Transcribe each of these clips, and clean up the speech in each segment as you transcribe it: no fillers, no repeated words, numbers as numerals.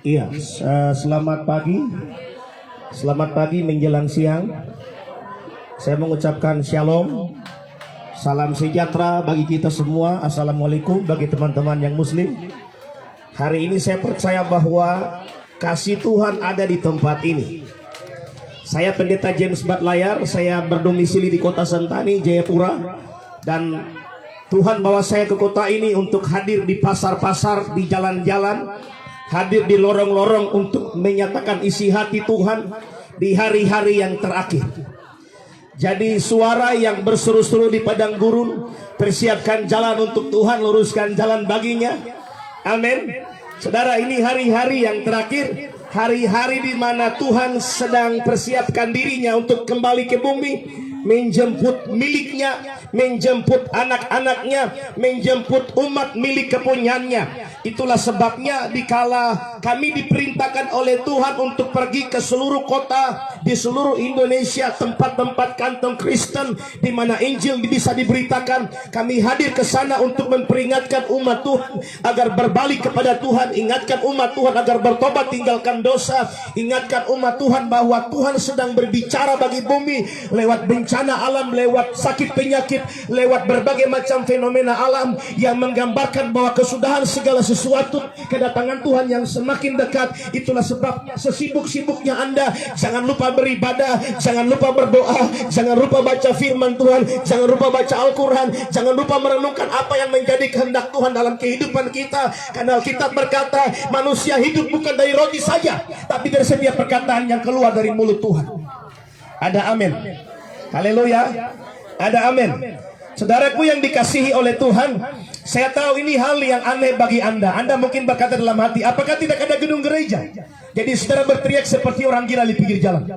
Iya, selamat pagi. Selamat pagi menjelang siang. Saya mengucapkan shalom, salam sejahtera bagi kita semua. Assalamualaikum bagi teman-teman yang muslim. Hari ini saya percaya bahwa kasih Tuhan ada di tempat ini. Saya Pendeta James Batlayar, saya berdomisili di Kota Sentani, Jayapura. Dan Tuhan bawa saya ke kota ini untuk hadir di pasar-pasar, di jalan-jalan, hadir di lorong-lorong untuk menyatakan isi hati Tuhan di hari-hari yang terakhir. Jadi suara yang berseru-seru di padang gurun, persiapkan jalan untuk Tuhan, luruskan jalan baginya. Amin. Saudara, ini hari-hari yang terakhir, hari-hari di mana Tuhan sedang persiapkan dirinya untuk kembali ke bumi, menjemput miliknya, menjemput anak-anaknya, menjemput umat milik kepunyaannya. Itulah sebabnya dikala kami diperintahkan oleh Tuhan untuk pergi ke seluruh kota di seluruh Indonesia, tempat-tempat kantong Kristen di mana Injil bisa diberitakan, kami hadir ke sana untuk memperingatkan umat Tuhan agar berbalik kepada Tuhan, ingatkan umat Tuhan agar bertobat tinggalkan dosa, ingatkan umat Tuhan bahwa Tuhan sedang berbicara bagi bumi lewat bencana alam, lewat sakit penyakit, lewat berbagai macam fenomena alam yang menggambarkan bahwa kesudahan segala sesuatu, kedatangan Tuhan yang semakin dekat. Itulah sebabnya sesibuk-sibuknya Anda, jangan lupa beribadah, jangan lupa berdoa, jangan lupa baca firman Tuhan, jangan lupa baca Al-Quran, jangan lupa merenungkan apa yang menjadi kehendak Tuhan dalam kehidupan kita. Karena Alkitab berkata manusia hidup bukan dari roti saja, tapi dari setiap perkataan yang keluar dari mulut Tuhan. Ada amin. Haleluya. Ada amin. Saudaraku yang dikasihi oleh Tuhan, saya tahu ini hal yang aneh bagi Anda. Anda mungkin berkata dalam hati, apakah tidak ada gedung gereja? Jadi saudara berteriak seperti orang gila di pinggir jalan.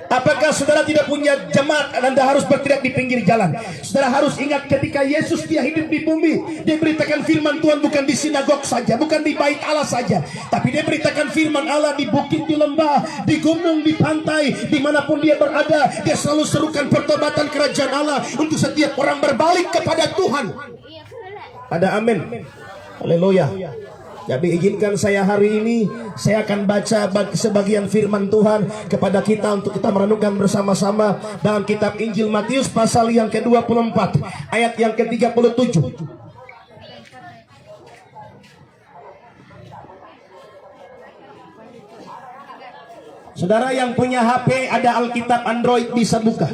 Apakah saudara tidak punya jemaat dan Anda harus berteriak di pinggir jalan? Saudara harus ingat ketika Yesus dia hidup di bumi, dia beritakan firman Tuhan bukan di sinagog saja, bukan di bait Allah saja, tapi dia beritakan firman Allah di bukit, di lembah, di gunung, di pantai, dimanapun dia berada. Dia selalu serukan pertobatan kerajaan Allah untuk setiap orang berbalik kepada Tuhan. Ada amin. Haleluya. Jadi izinkan saya hari ini, saya akan baca sebagian firman Tuhan kepada kita untuk kita merenungkan bersama-sama dalam kitab Injil Matius pasal yang ke-24 ayat yang ke-37. Saudara yang punya HP ada Alkitab Android bisa buka.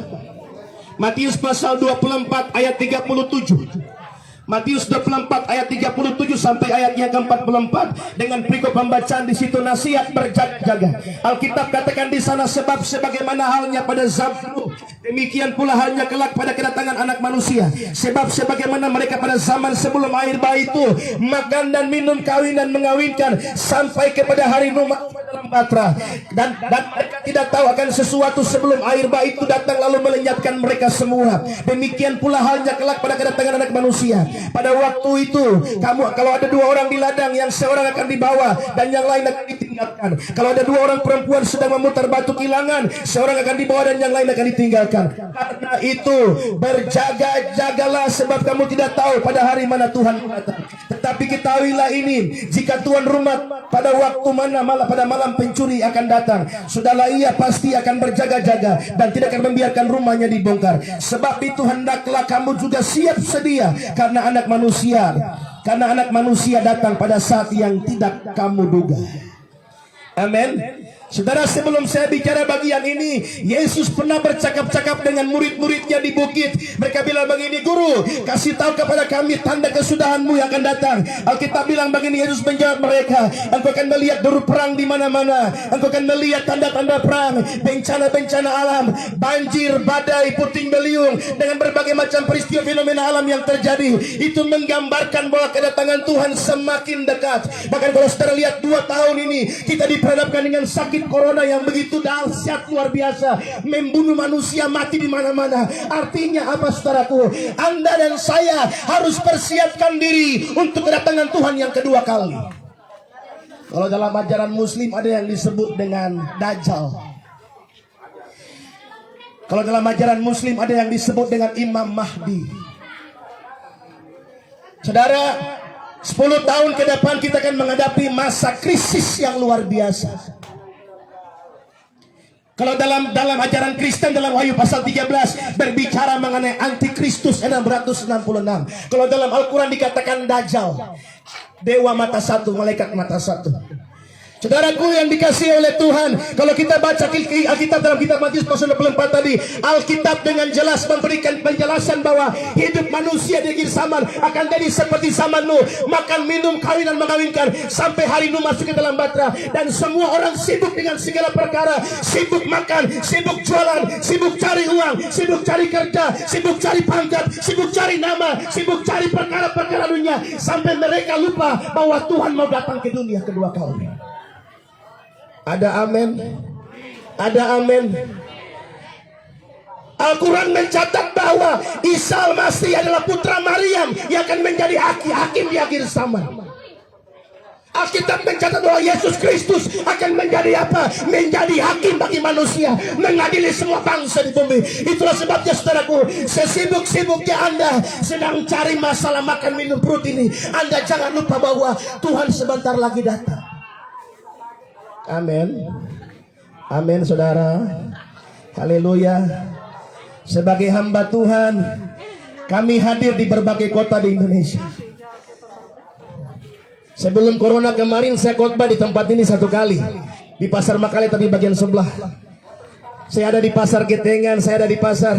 Matius pasal 24 ayat 37. Matius 24 ayat 37 sampai ayat yang ke-44 dengan berikut pembacaan di situ nasihat berjaga-jaga. Alkitab katakan di sana, sebab sebagaimana halnya pada zaman Nuh, demikian pula halnya kelak pada kedatangan Anak Manusia. Sebab sebagaimana mereka pada zaman sebelum air bah itu makan dan minum, kawin dan mengawinkan sampai kepada hari Nuh dalam batra, dan mereka tidak tahu akan sesuatu sebelum air bah itu datang lalu melenyapkan mereka semua. Demikian pula halnya kelak pada kedatangan Anak Manusia. Pada waktu itu kamu, kalau ada dua orang di ladang, yang seorang akan dibawa dan yang lain akan ditinggalkan. Kalau ada dua orang perempuan sedang memutar batu kilangan, seorang akan dibawa dan yang lain akan ditinggalkan. Karena itu berjaga-jagalah, sebab kamu tidak tahu pada hari mana Tuhan datang. Tetapi ketahuilah ini, jika tuan rumah pada waktu mana, malah pada malam pencuri akan datang, sudahlah ia pasti akan berjaga-jaga dan tidak akan membiarkan rumahnya dibongkar. Sebab itu hendaklah kamu juga siap sedia, karena anak manusia datang pada saat yang tidak kamu duga. Amin. Saudara, sebelum saya bicara bagian ini, Yesus pernah bercakap-cakap dengan murid-muridnya di bukit. Mereka bilang begini, Guru, kasih tahu kepada kami tanda kesudahanmu yang akan datang. Alkitab bilang begini, Yesus menjawab mereka, engkau akan melihat deru perang di mana-mana, engkau akan melihat tanda-tanda perang, bencana-bencana alam, banjir, badai, puting beliung, dengan berbagai macam peristiwa fenomena alam yang terjadi. Itu menggambarkan bahwa kedatangan Tuhan semakin dekat. Bahkan kalau saudara lihat 2 tahun ini, kita diperhadapkan dengan sakit corona yang begitu dahsyat, luar biasa, membunuh manusia, mati di mana-mana. Artinya apa, saudaraku? Anda dan saya harus persiapkan diri untuk kedatangan Tuhan yang kedua kali. Kalau dalam ajaran Muslim ada yang disebut dengan Dajjal. Kalau dalam ajaran Muslim ada yang disebut dengan Imam Mahdi. Saudara, 10 tahun ke depan kita akan menghadapi masa krisis yang luar biasa. Kalau dalam ajaran Kristen, dalam Wahyu pasal 13 berbicara mengenai antikristus 666. Kalau dalam Al-Quran dikatakan Dajjal, dewa mata satu, malaikat mata satu. Saudaraku yang dikasihi oleh Tuhan, kalau kita baca Alkitab dalam kitab Matius pasal 24 tadi, Alkitab dengan jelas memberikan penjelasan bahwa hidup manusia di akhir zaman akan jadi seperti zaman Nuh, makan, minum, kawin dan mengawinkan sampai hari Nuh masuk ke dalam batra, dan semua orang sibuk dengan segala perkara, sibuk makan, sibuk jualan, sibuk cari uang, sibuk cari kerja, sibuk cari pangkat, sibuk cari nama, sibuk cari perkara-perkara dunia, sampai mereka lupa bahwa Tuhan mau datang ke dunia kedua kali. Ada amin? Ada amin? Al-Quran mencatat bahwa Isa Al-Masih adalah putra Maryam yang akan menjadi hakim di akhir zaman. Alkitab mencatat bahwa Yesus Kristus akan menjadi apa? Menjadi hakim bagi manusia, mengadili semua bangsa di bumi. Itulah sebabnya saudaraku, sesibuk-sibuknya Anda sedang cari masalah makan minum perut ini, Anda jangan lupa bahwa Tuhan sebentar lagi datang. Amin. Amin saudara. Haleluya. Sebagai hamba Tuhan, kami hadir di berbagai kota di Indonesia. Sebelum corona kemarin saya khotbah di tempat ini 1 kali, di Pasar Makale tapi bagian sebelah. Saya ada di Pasar Getengan, saya ada di pasar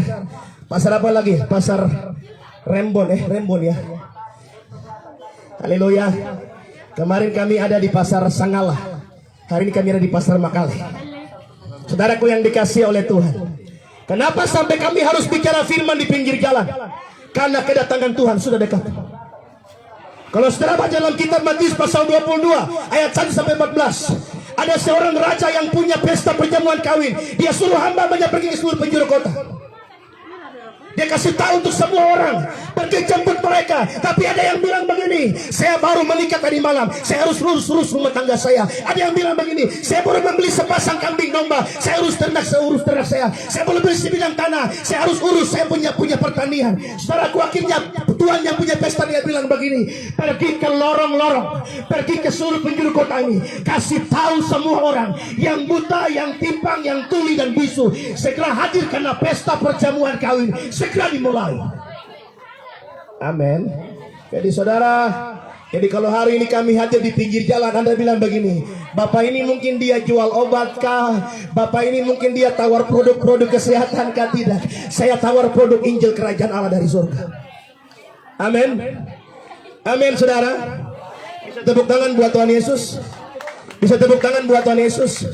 apa lagi? Pasar Rembon ya. Haleluya. Kemarin kami ada di Pasar Sangalah. Hari ini kami ada di Pasar Makale. Saudaraku yang dikasihi oleh Tuhan, kenapa sampai kami harus bicara firman di pinggir jalan? Karena kedatangan Tuhan sudah dekat. Kalau saudara baca dalam kitab Matius pasal 22 ayat 1 sampai 14, ada seorang raja yang punya pesta perjamuan kawin. Dia suruh hamba-hambanya pergi ke seluruh penjuru kota. Dia kasih tahu untuk semua orang, pergi jemput mereka. Tapi ada yang bilang begini, saya baru menikah tadi malam, saya harus urus rumah tangga saya. Ada yang bilang begini, saya baru membeli sepasang kambing domba, saya urus ternak saya. Saya belum beli sebidang tanah, saya harus urus, saya punya pertanian. Saudaraku, akhirnya Tuhan yang punya pesta dia bilang begini, pergi ke lorong-lorong, pergi ke seluruh penjuru kota ini, kasih tahu semua orang yang buta, yang timpang, yang tuli dan bisu, segera hadir karena pesta perjamuan kawin segera dimulai. Amin. Jadi saudara, jadi kalau hari ini kami hadir di pinggir jalan, Anda bilang begini, Bapak ini mungkin dia jual obat kah? Bapak ini mungkin dia tawar produk-produk kesehatan kah? Tidak. Saya tawar produk Injil Kerajaan Allah dari surga. Amin. Amin saudara. Bisa tepuk tangan buat Tuhan Yesus. Bisa tepuk tangan buat Tuhan Yesus.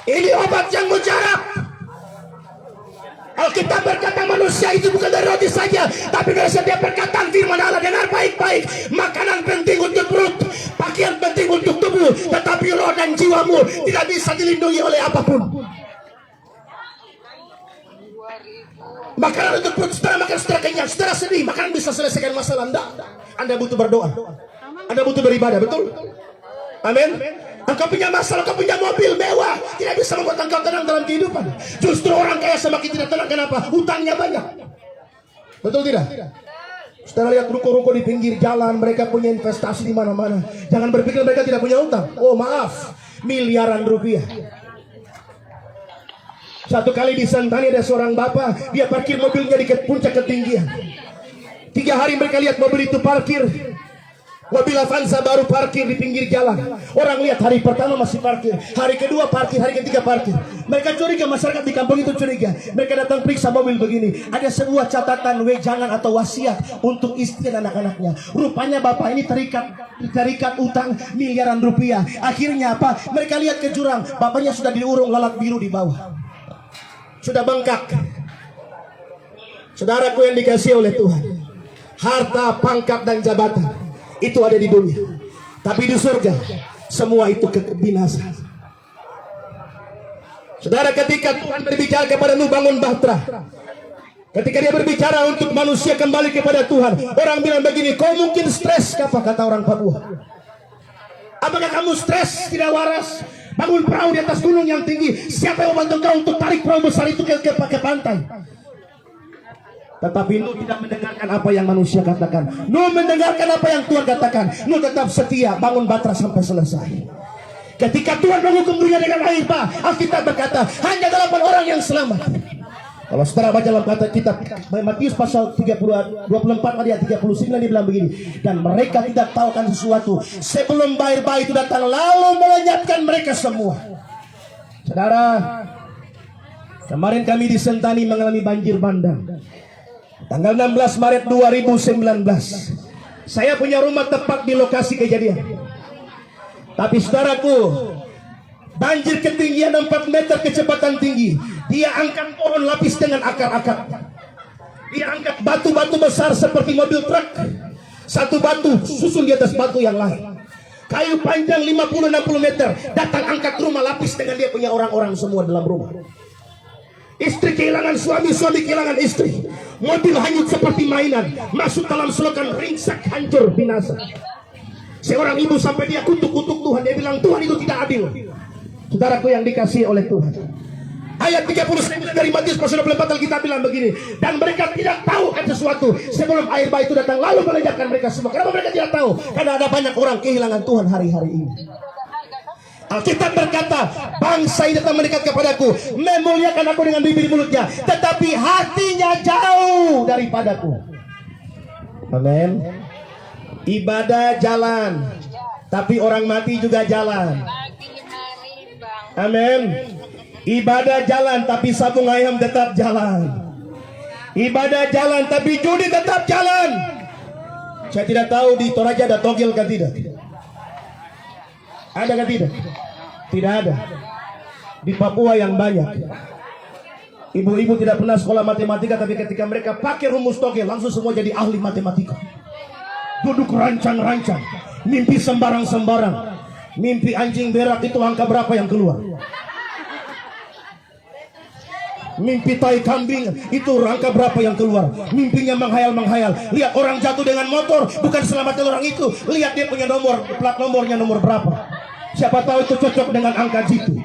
Ini obat yang mujarab. Alkitab berkata manusia itu bukan dari roti saja, tapi dari setiap perkataan firman Allah. Dengar baik-baik, makanan penting untuk perut, pakaian penting untuk tubuh, tetapi roh dan jiwamu tidak bisa dilindungi oleh apapun. Makanan untuk perut, setelah makan setelah kenyang, setelah sedih, makanan bisa selesaikan masalah Anda. Anda butuh berdoa, Anda butuh beribadah, betul? Amin. Engkau punya masalah, engkau punya mobil mewah, tidak bisa membuat engkau tenang dalam kehidupan. Justru orang kaya semakin tidak tenang. Kenapa? Hutangnya banyak. Betul tidak? Saudara lihat ruko-ruko di pinggir jalan, mereka punya investasi di mana-mana. Jangan berpikir mereka tidak punya hutang. Oh maaf, miliaran rupiah. Satu kali di Sentani ada seorang bapak, dia parkir mobilnya di puncak ketinggian. 3 hari mereka lihat mobil itu parkir. Mobil Avanza baru parkir di pinggir jalan. Orang lihat hari pertama masih parkir, hari kedua parkir, hari ketiga parkir. Mereka curiga, masyarakat di kampung itu curiga. Mereka datang periksa mobil begini. Ada sebuah catatan wejangan atau wasiat untuk istri dan anak-anaknya. Rupanya bapak ini terikat utang miliaran rupiah. Akhirnya apa? Mereka lihat ke jurang, bapaknya sudah diurung lalat biru di bawah, sudah bengkak. Saudaraku yang dikasihi oleh Tuhan, harta, pangkat dan jabatan itu ada di dunia, tapi di surga semua itu kebinasaan. Saudara, ketika Tuhan berbicara kepada Nuh bangun bahtera, ketika dia berbicara untuk manusia kembali kepada Tuhan, orang bilang begini, kau mungkin stres, apa kata orang Papua? Apakah kamu stres, tidak waras? Bangun perahu di atas gunung yang tinggi, siapa yang membantu kau untuk tarik perahu besar itu ke pantai? Tetapi Nuh tidak mendengarkan apa yang manusia katakan. Nuh mendengarkan apa yang Tuhan katakan. Nuh tetap setia bangun batra sampai selesai. Ketika Tuhan menghukum dunia dengan air bah, Alkitab berkata hanya 8 orang yang selamat. Kalau saudara baca dalam kata kitab Matius pasal 24 ayat 39 dia bilang begini, dan mereka tidak tahu akan sesuatu sebelum air bah itu datang lalu melenyapkan mereka semua. Saudara, kemarin kami di Sentani mengalami banjir bandang. Tanggal 16 Maret 2019. Saya punya rumah tepat di lokasi kejadian. Tapi saudaraku, banjir ketinggian 4 meter kecepatan tinggi. Dia angkat pohon lapis dengan akar-akar. Dia angkat batu-batu besar seperti mobil truk. Satu batu susun di atas batu yang lain. Kayu panjang 50-60 meter. Datang angkat rumah lapis dengan dia punya orang-orang semua dalam rumah. Istri kehilangan suami, suami kehilangan istri. Mobil hanyut seperti mainan. Masuk dalam selokan ringsek, hancur, binasa. Seorang ibu sampai dia kutuk-kutuk Tuhan. Dia bilang Tuhan itu tidak adil. Saudaraku yang dikasihi oleh Tuhan. Ayat 39 dari Matius pasal 24 Alkitab bilang begini, dan mereka tidak tahu akan sesuatu sebelum air bah itu datang lalu melenyapkan mereka semua. Kenapa mereka tidak tahu? Karena ada banyak orang kehilangan Tuhan hari-hari ini. Alkitab berkata, bangsa ini datang mendekat kepadaku, memuliakan aku dengan bibir mulutnya, tetapi hatinya jauh daripadaku. Amin. Ibadah jalan, tapi orang mati juga jalan. Amin. Ibadah jalan, tapi sabung ayam tetap jalan. Ibadah jalan, tapi judi tetap jalan. Saya tidak tahu di Toraja ada togel kan tidak? Ada kan tidak? Tidak ada. Di Papua yang banyak. Ibu-ibu tidak pernah sekolah matematika, tapi ketika mereka pakai rumus togel langsung semua jadi ahli matematika. Duduk rancang-rancang, mimpi sembarang-sembarang. Mimpi anjing berak itu angka berapa yang keluar? Mimpi tai kambing itu angka berapa yang keluar? Mimpinya menghayal-menghayal. Lihat orang jatuh dengan motor, bukan selamatkan orang itu. Lihat dia punya nomor, plat nomornya nomor berapa. Siapa tahu itu cocok dengan angka itu.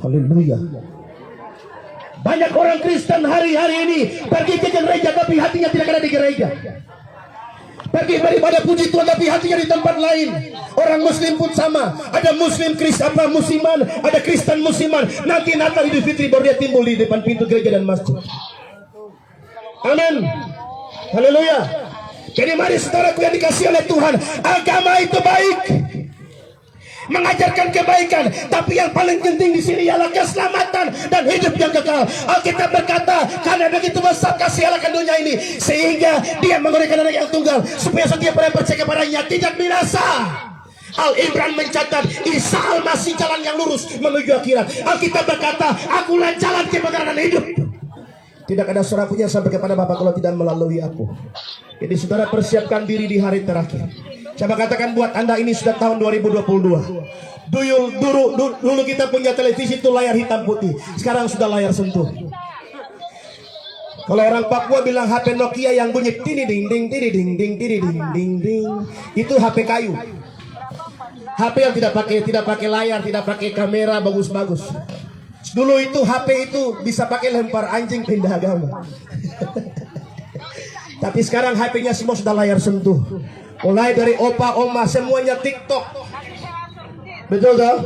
Haleluya. Banyak orang Kristen hari-hari ini pergi ke gereja tapi hatinya tidak ada di gereja. Pergi daripada puji Tuhan tapi hatinya di tempat lain. Orang Muslim pun sama. Ada Muslim Kristen musiman, ada Kristen musiman. Nanti Natal Idul Fitri baru dia timbul di depan pintu gereja dan masjid. Amin. Haleluya. Jadi mari saudaraku yang dikasihi oleh Tuhan, agama itu baik, mengajarkan kebaikan, tapi yang paling penting di sini ialah keselamatan dan hidup yang kekal. Alkitab berkata, karena begitu besar kasih Allah akan dunia ini, sehingga Dia memberikan anak yang tunggal, supaya setiap orang percaya kepadanya tidak binasa. Al-Imran mencatat, Isa al-Masih jalan yang lurus menuju akhirat. Alkitab berkata, akulah jalan kebenaran dan hidup. Tidak ada seorang pun yang sampai kepada Bapa kalau tidak melalui aku. Jadi saudara persiapkan diri di hari terakhir. Coba katakan buat Anda ini sudah tahun 2022. Dulu kita punya televisi itu layar hitam putih. Sekarang sudah layar sentuh. Kalau orang Papua bilang HP Nokia yang bunyi tini ding ding tini ding ding tini ding ding ding, itu HP kayu. HP yang tidak pakai layar, tidak pakai kamera bagus-bagus. Dulu itu HP itu bisa pakai lempar anjing pindah agama. Tapi sekarang HP-nya semua sudah layar sentuh. Mulai dari opa, oma, semuanya TikTok. Betul toh?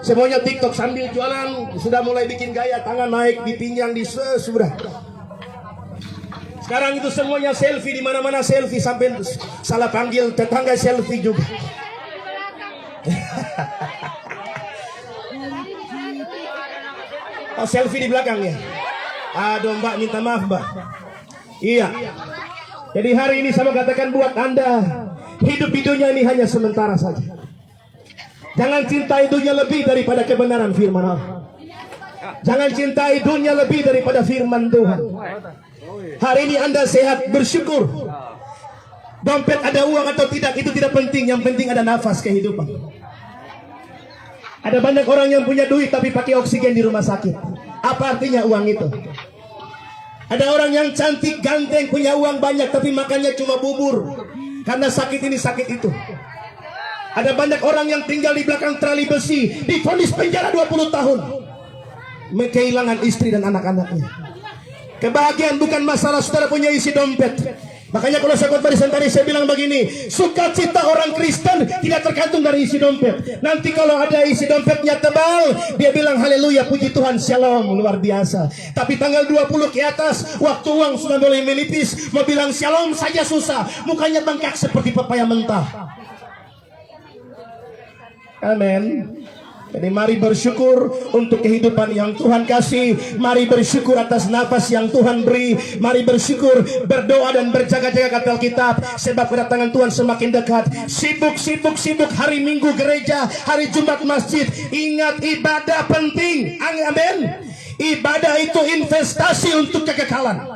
Semuanya TikTok sambil jualan sudah mulai bikin gaya, tangan naik di pinggang di sudah. Sekarang itu semuanya selfie, di mana-mana selfie, sampai salah panggil tetangga selfie juga. Oh, selfie di belakangnya. Aduh Mbak, minta maaf Mbak. Iya. Jadi hari ini saya katakan buat Anda, hidup di dunia ini hanya sementara saja. Jangan cintai dunia lebih daripada kebenaran firman Allah. Jangan cintai dunia lebih daripada firman Tuhan. Hari ini Anda sehat, bersyukur. Dompet ada uang atau tidak itu tidak penting. Yang penting ada nafas kehidupan. Ada banyak orang yang punya duit tapi pakai oksigen di rumah sakit. Apa artinya uang itu? Ada orang yang cantik, ganteng, punya uang banyak tapi makannya cuma bubur karena sakit ini sakit itu. Ada banyak orang yang tinggal di belakang trali besi, divonis penjara 20 tahun, kehilangan istri dan anak-anaknya. Kebahagiaan bukan masalah saudara punya isi dompet. Makanya kalau saya khotbah di Sentani saya bilang begini, sukacita orang Kristen tidak tergantung dari isi dompet. Nanti kalau ada isi dompetnya tebal, dia bilang haleluya, puji Tuhan, shalom, luar biasa. Tapi tanggal 20 ke atas, waktu uang sudah mulai menipis, mau bilang shalom saja susah, mukanya bengkak seperti pepaya mentah. Amin. Jadi mari bersyukur untuk kehidupan yang Tuhan kasih. Mari bersyukur atas nafas yang Tuhan beri. Mari bersyukur, berdoa dan berjaga-jaga kata Alkitab. Sebab kedatangan Tuhan semakin dekat. Sibuk hari Minggu gereja, hari Jumat masjid. Ingat ibadah penting. Amin. Ibadah itu investasi untuk kekekalan.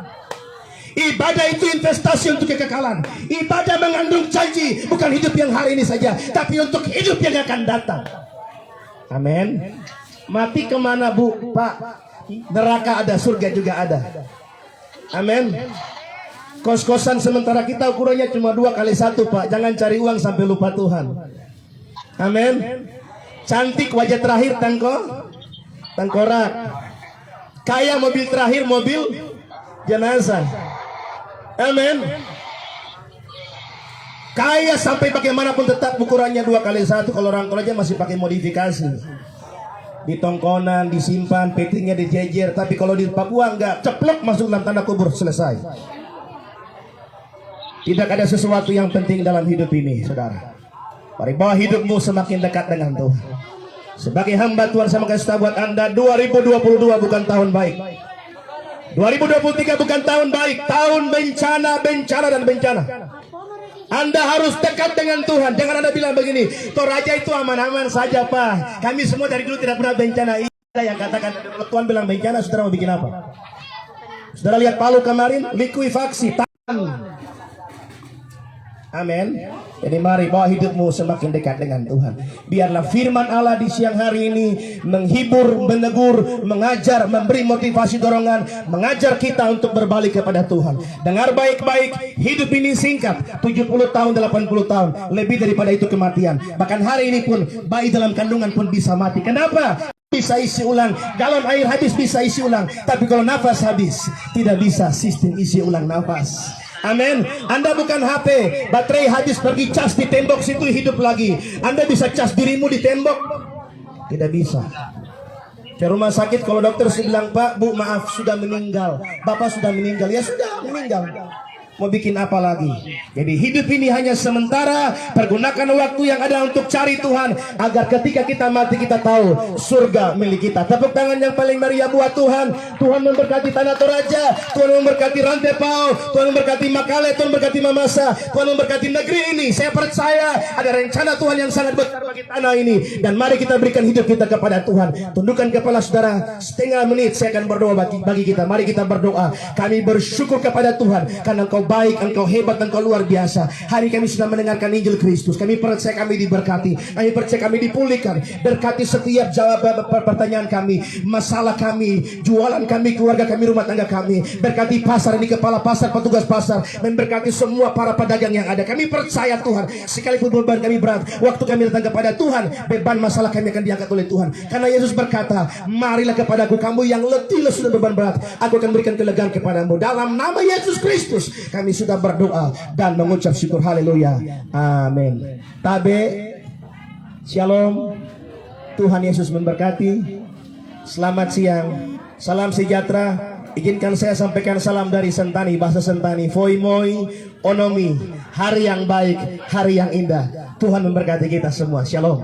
Ibadah itu investasi untuk kekekalan. Ibadah mengandung janji, bukan hidup yang hari ini saja, tapi untuk hidup yang akan datang. Amin. Mati kemana bu? Pak, neraka ada, surga juga ada. Amin. Kos-kosan sementara kita ukurannya cuma 2x1 pak. Jangan cari uang sampai lupa Tuhan. Amin. Cantik wajah terakhir tengkorak. Kaya mobil terakhir mobil jenazah. Amin. Kaya sampai bagaimanapun tetap ukurannya 2x1. Kalau orang aja masih pakai modifikasi. Di tongkonan, disimpan, petingnya dijejer. Tapi kalau di Papua enggak, ceplok masuk dalam tanah kubur, selesai. Tidak ada sesuatu yang penting dalam hidup ini, saudara. Mari bawa hidupmu semakin dekat dengan Tuhan. Sebagai hamba Tuhan, saya kasih tahu buat Anda, 2022 bukan tahun baik. 2023 bukan tahun baik, tahun bencana dan bencana. Anda harus dekat dengan Tuhan. Jangan Anda bilang begini, Toraja itu aman-aman saja Pak. Kami semua dari dulu tidak pernah bencana. Iya yang katakan, Tuhan bilang bencana, saudara mau bikin apa? Saudara lihat Palu kemarin, likuifaksi, tangan. Amin. Jadi mari bawa hidupmu semakin dekat dengan Tuhan. Biarlah firman Allah di siang hari ini menghibur, menegur, mengajar, memberi motivasi dorongan, mengajar kita untuk berbalik kepada Tuhan. Dengar baik-baik, hidup ini singkat, 70 tahun, 80 tahun, lebih daripada itu kematian. Bahkan hari ini pun bayi dalam kandungan pun bisa mati. Kenapa? Bisa isi ulang, galon air habis bisa isi ulang. Tapi kalau nafas habis, tidak bisa sistem isi ulang nafas. Amin. Anda bukan HP, baterai habis pergi cas di tembok situ hidup lagi. Anda bisa cas dirimu di tembok? Tidak bisa. Ke rumah sakit kalau dokter bilang, Pak, Bu, maaf sudah meninggal, Bapak sudah meninggal. Ya sudah meninggal. Mau bikin apa lagi? Jadi hidup ini hanya sementara. Pergunakan waktu yang ada untuk cari Tuhan, agar ketika kita mati kita tahu surga milik kita. Tepuk tangan yang paling meriah buat Tuhan. Tuhan memberkati Tanah Toraja, Tuhan memberkati Rantepao, Tuhan memberkati Makale, Tuhan memberkati Mamasa, Tuhan memberkati negeri ini. Saya percaya ada rencana Tuhan yang sangat besar bagi tanah ini. Dan mari kita berikan hidup kita kepada Tuhan. Tundukkan kepala saudara setengah menit. Saya akan berdoa bagi kita. Mari kita berdoa. Kami bersyukur kepada Tuhan karena Engkau baik, Engkau hebat, Engkau luar biasa. Hari kami sudah mendengarkan Injil Kristus. Kami percaya kami diberkati. Kami percaya kami dipulihkan. Berkati setiap jawaban pertanyaan kami, masalah kami, jualan kami, keluarga kami, rumah tangga kami. Berkati pasar ini, kepala pasar, petugas pasar. Memberkati semua para pedagang yang ada. Kami percaya Tuhan, sekalipun beban kami berat, waktu kami datang kepada Tuhan, beban masalah kami akan diangkat oleh Tuhan. Karena Yesus berkata, marilah kepadaku kamu yang letih lesu dan beban berat, aku akan berikan kelegaan kepadamu. Dalam nama Yesus Kristus kami sudah berdoa dan mengucap syukur. Haleluya. Amin. Tabe, shalom. Tuhan Yesus memberkati. Selamat siang. Salam sejahtera. Izinkan saya sampaikan salam dari Sentani, bahasa Sentani. Foi moi onomi. Hari yang baik, hari yang indah. Tuhan memberkati kita semua. Shalom.